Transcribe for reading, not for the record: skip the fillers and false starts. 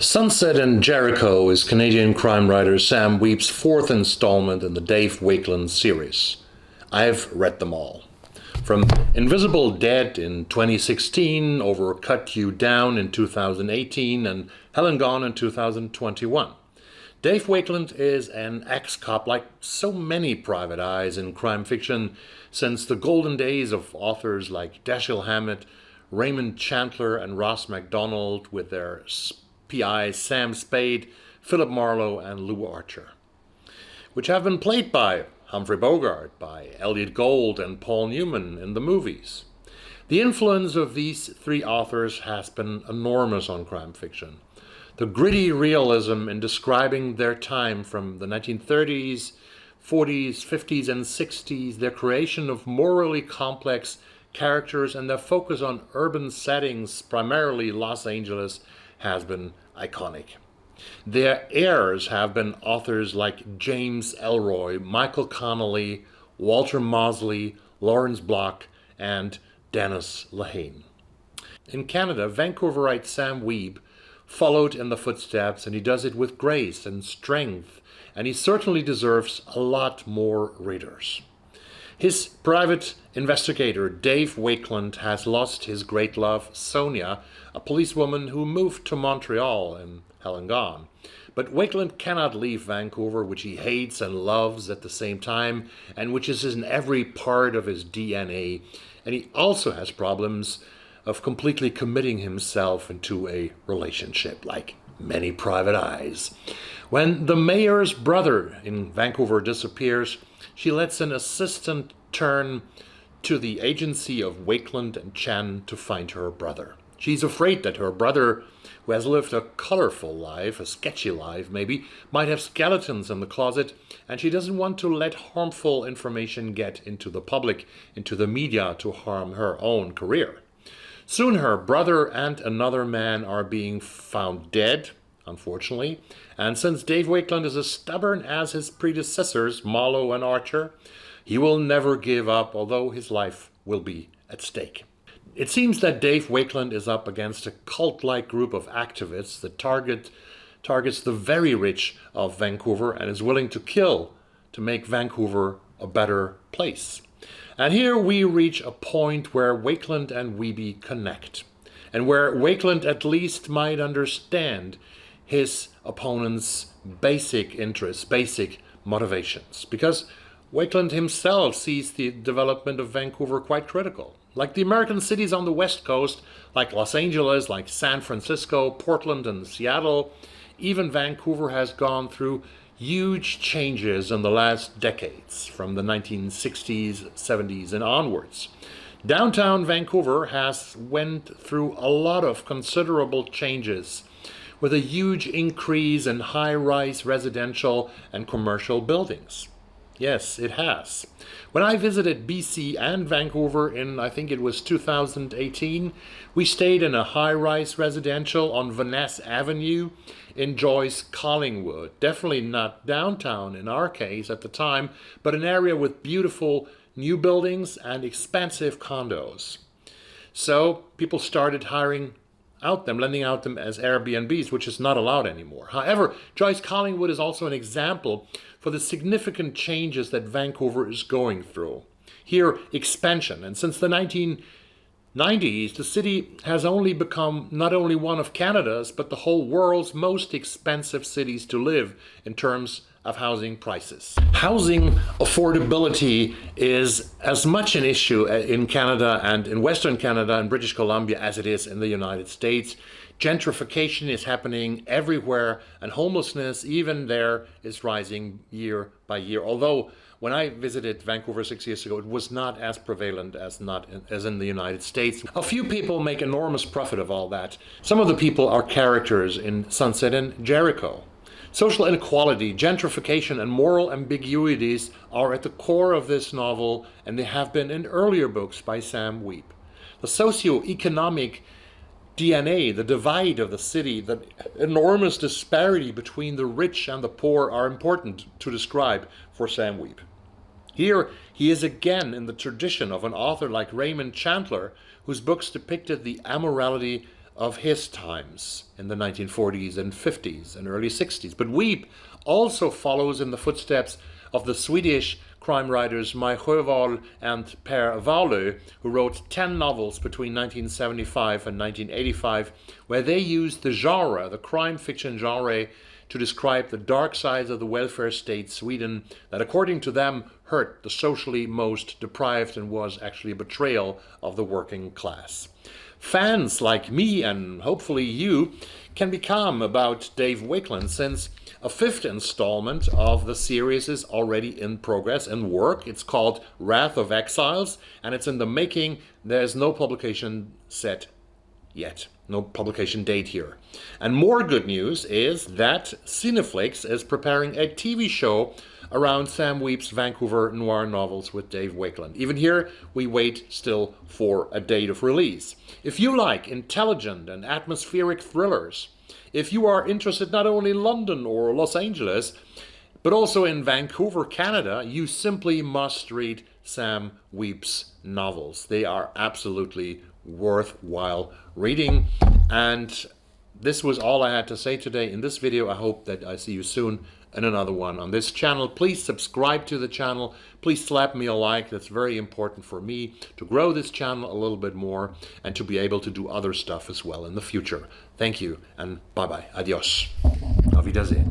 Sunset and Jericho is Canadian crime writer Sam Wiebe's fourth installment in the Dave Wakeland series. I've read them all. From Invisible Dead in 2016, over Cut You Down in 2018, and Hell and Gone in 2021. Dave Wakeland is an ex-cop like so many private eyes in crime fiction since the golden days of authors like Dashiell Hammett, Raymond, Chandler, and Ross Macdonald with their PIs Sam Spade, Philip Marlowe, and Lou Archer, which have been played by Humphrey Bogart, by Elliot Gould, and Paul Newman in the movies. The influence of these three authors has been enormous on crime fiction. The gritty realism in describing their time from the 1930s, 40s, 50s, and 60s, their creation of morally complex characters, and their focus on urban settings, primarily Los Angeles, has been iconic. Their heirs have been authors like James Ellroy, Michael Connelly, Walter Mosley, Lawrence Block, and Dennis Lehane. In Canada, Vancouverite Sam Wiebe followed in the footsteps, and he does it with grace and strength, and he certainly deserves a lot more readers. His private investigator, Dave Wakeland, has lost his great love, Sonia, a policewoman who moved to Montreal in Hell and Gone. But Wakeland cannot leave Vancouver, which he hates and loves at the same time, and which is in every part of his DNA. And he also has problems of completely committing himself into a relationship, like many private eyes. When the mayor's brother in Vancouver disappears, she lets an assistant turn to the agency of Wakeland and Chan to find her brother. She's afraid that her brother, who has lived a colorful life, a sketchy life maybe, might have skeletons in the closet, and she doesn't want to let harmful information get into the public, into the media, to harm her own career. Soon her brother and another man are being found dead, unfortunately, and since Dave Wakeland is as stubborn as his predecessors, Marlowe and Archer, he will never give up, although his life will be at stake. It seems that Dave Wakeland is up against a cult-like group of activists that targets the very rich of Vancouver and is willing to kill to make Vancouver a better place. And here we reach a point where Wakeland and Wiebe connect, and where Wakeland at least might understand his opponent's basic interests, basic motivations, because Wakeland himself sees the development of Vancouver quite critical. Like the American cities on the West Coast, like Los Angeles, like San Francisco, Portland, and Seattle, even Vancouver has gone through huge changes in the last decades, from the 1960s, 70s, and onwards. Downtown Vancouver has went through a lot of considerable changes, with a huge increase in high-rise residential and commercial buildings. Yes, it has. When I visited BC and Vancouver in, I think it was 2018, we stayed in a high-rise residential on Vaness Avenue in Joyce, Collingwood. Definitely not downtown in our case at the time, but an area with beautiful new buildings and expensive condos. So people started lending out them as Airbnbs, which is not allowed anymore. However, Joyce Collingwood is also an example for the significant changes that Vancouver is going through. Here, expansion, and since the 1990s, the city has only become not only one of Canada's, but the whole world's most expensive cities to live in terms of housing prices. Housing affordability is as much an issue in Canada and in Western Canada and British Columbia as it is in the United States. Gentrification is happening everywhere, and homelessness, even there, is rising year by year. Although, when I visited Vancouver 6 years ago, it was not as prevalent as in the United States. A few people make enormous profit of all that. Some of the people are characters in Sunset and Jericho. Social inequality, gentrification, and moral ambiguities are at the core of this novel, and they have been in earlier books by Sam Wiebe. The socio-economic DNA, the divide of the city, the enormous disparity between the rich and the poor are important to describe for Sam Wiebe. Here he is again in the tradition of an author like Raymond Chandler, whose books depicted the amorality of his times in the 1940s and 50s and early 60s. But Wiebe also follows in the footsteps of the Swedish crime writers Maj Sjöwall and Per Wahlöö, who wrote 10 novels between 1975 and 1985, where they used the genre, the crime fiction genre, to describe the dark sides of the welfare state Sweden that, according to them, hurt the socially most deprived and was actually a betrayal of the working class. Fans like me, and hopefully you, can be calm about Dave Wakeland, since a 5th installment of the series is already in progress and work. It's called Wrath of Exiles, and it's in the making. There's no publication set yet. No publication date here. And more good news is that Cineflix is preparing a TV show around Sam Wiebe's Vancouver noir novels with Dave Wakeland. Even here, we wait still for a date of release. If you like intelligent and atmospheric thrillers, if you are interested not only in London or Los Angeles, but also in Vancouver, Canada, you simply must read Sam Wiebe's novels. They are absolutely worthwhile reading. And this was all I had to say today in this video. I hope that I see you soon in another one on this channel. Please subscribe to the channel. Please slap me a like. That's very important for me to grow this channel a little bit more and to be able to do other stuff as well in the future. Thank you and bye-bye. Adios. Auf Wiedersehen.